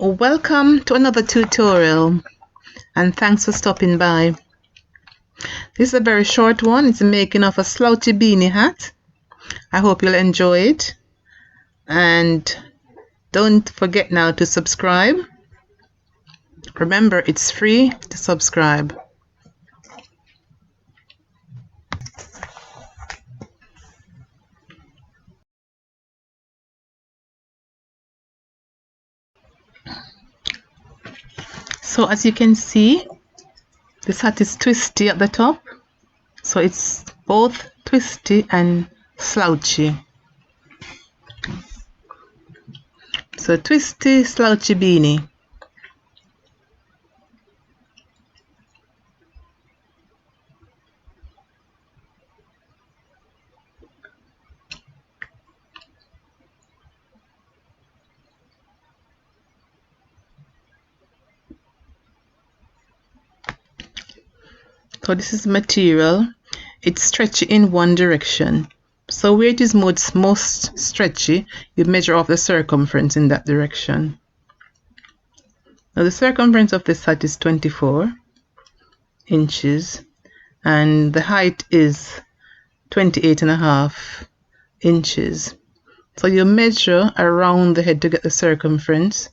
Welcome to another tutorial and thanks for stopping by. This is a very short one. It's the making of a slouchy beanie hat. I hope you'll enjoy it, and don't forget now to subscribe. Remember, it's free to subscribe. So as you can see, this hat is twisty at the top, so it's both twisty and slouchy. So twisty slouchy beanie. So this is material. It's stretchy in one direction. So where it is most stretchy, you measure off the circumference in that direction. Now the circumference of this hat is 24 inches and the height is 28.5 inches. So you measure around the head to get the circumference,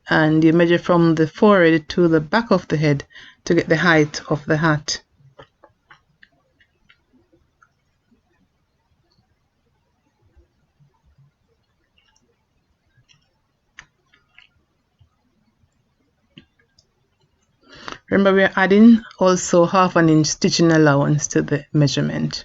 and you measure from the forehead to the back of the head to get the height of the hat. Remember, we are adding also 1/2 inch stitching allowance to the measurement.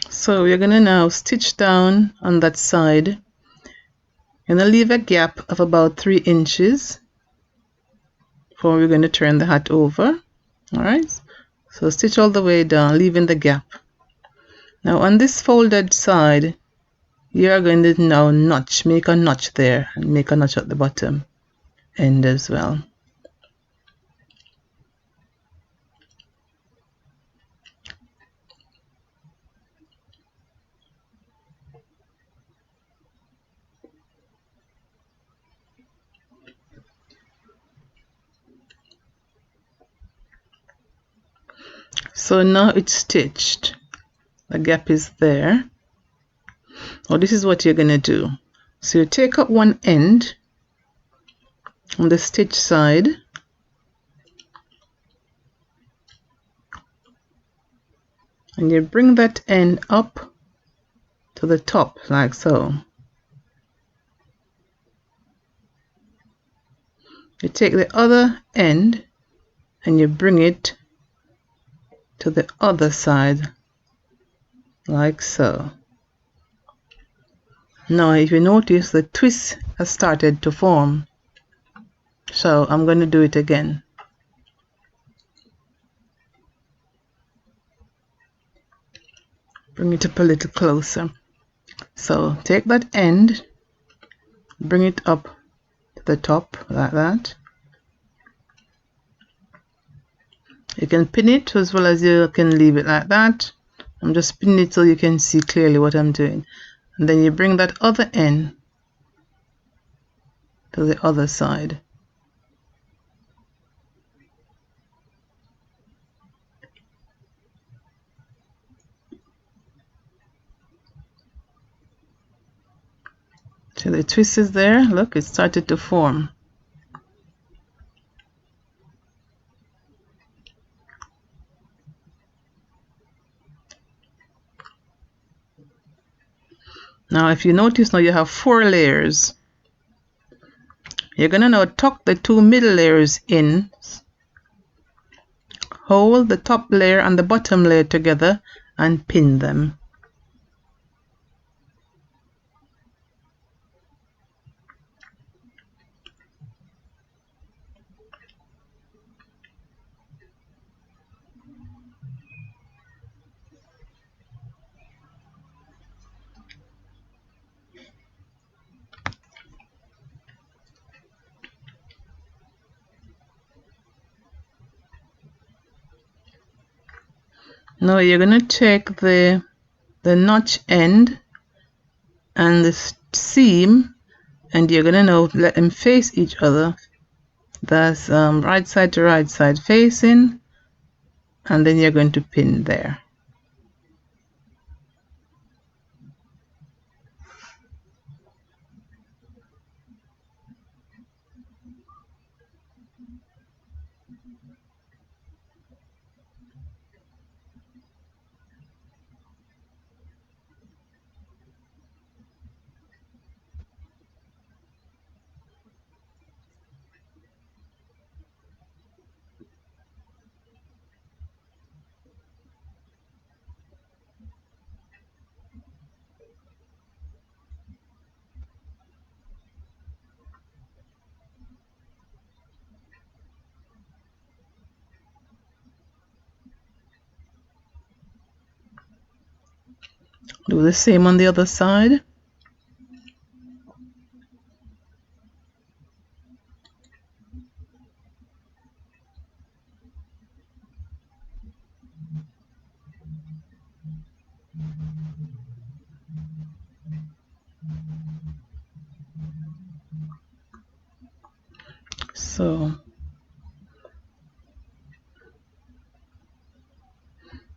So we're going to now stitch down on that side. You're going to leave a gap of about 3 inches before we're going to turn the hat over. Alright, so stitch all the way down, leaving the gap. Now on this folded side, you are going to now notch, make a notch there, and make a notch at the bottom end as well. So now it's stitched. The gap is there. Now this is what you're going to do. So you take up one end on the stitch side, and you bring that end up to the top like so. You take the other end and you bring it to the other side like so. Now if you notice, the twist has started to form, so I'm going to do it again. Bring it up a little closer. So take that end, bring it up to the top like that. You can pin it as well as you can leave it like that. I'm just pinning it so you can see clearly what I'm doing. And then you bring that other end to the other side. till the twist is there. Look, it started to form. Now if you notice, now you have 4 layers. You're gonna now tuck the 2 middle layers in, hold the top layer and the bottom layer together and pin them. Now you're gonna take the notch end and the seam, and you're gonna now let them face each other. That's right side to right side facing, and then you're going to pin there. Do the same on the other side.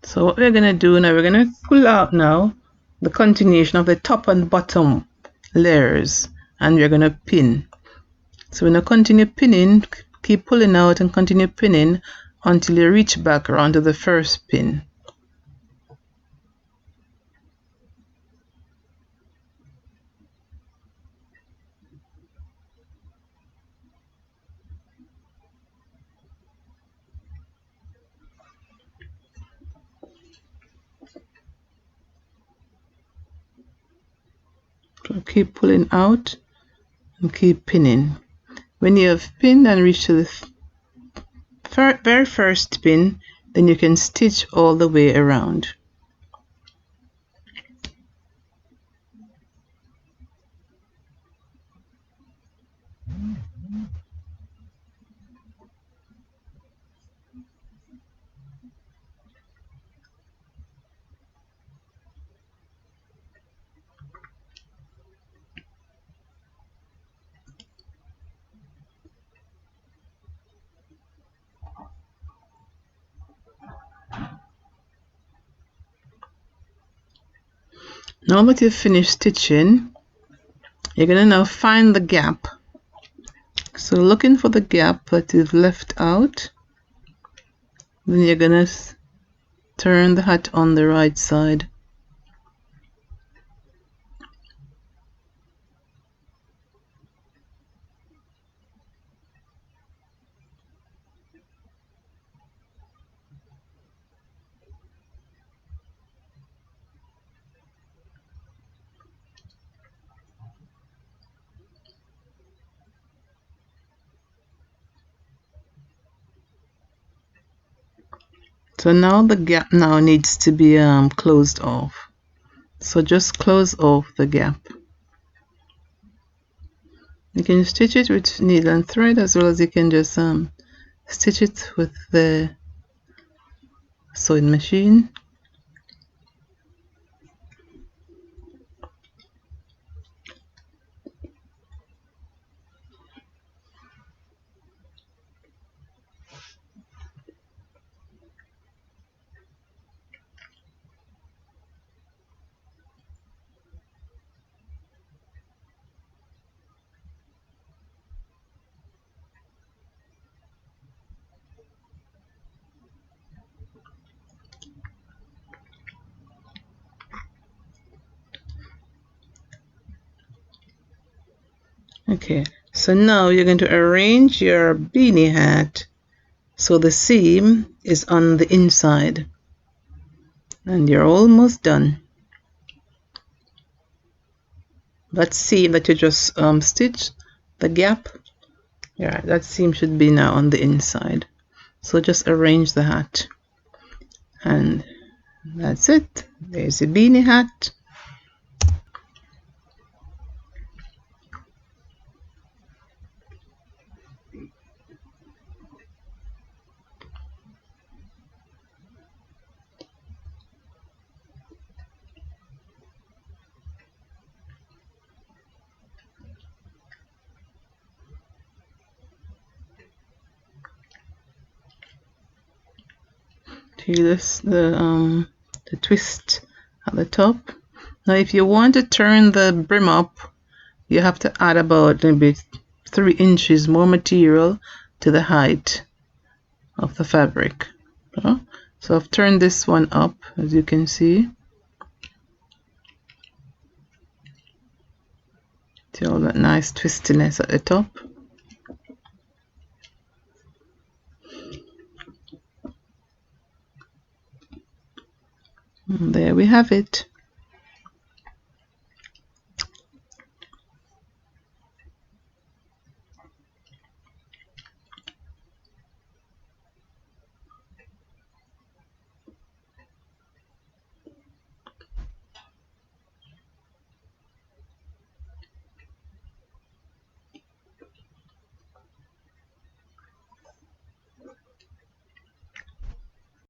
So what we're gonna do now, we're gonna pull out now the continuation of the top and bottom layers, and we're gonna pin. So we're gonna continue pinning, keep pulling out and continue pinning until you reach back around to the first pin. So keep pulling out and keep pinning. When you have pinned and reached to the very first pin, then you can stitch all the way around. Now that you've finished stitching, you're going to now find the gap. So looking for the gap that you've left out, then you're going to turn the hat on the right side. So now the gap now needs to be closed off. So just close off the gap. You can stitch it with needle and thread, as well as you can just stitch it with the sewing machine. Okay, so now you're going to arrange your beanie hat so the seam is on the inside, and you're almost done. That seam that you just stitched, the gap, yeah, that seam should be now on the inside. So just arrange the hat, and that's it. There's a beanie hat. See this, the twist at the top. Now if you want to turn the brim up, you have to add about maybe 3 inches more material to the height of the fabric. So I've turned this one up, as you can see. See all that nice twistiness at the top. And there we have it.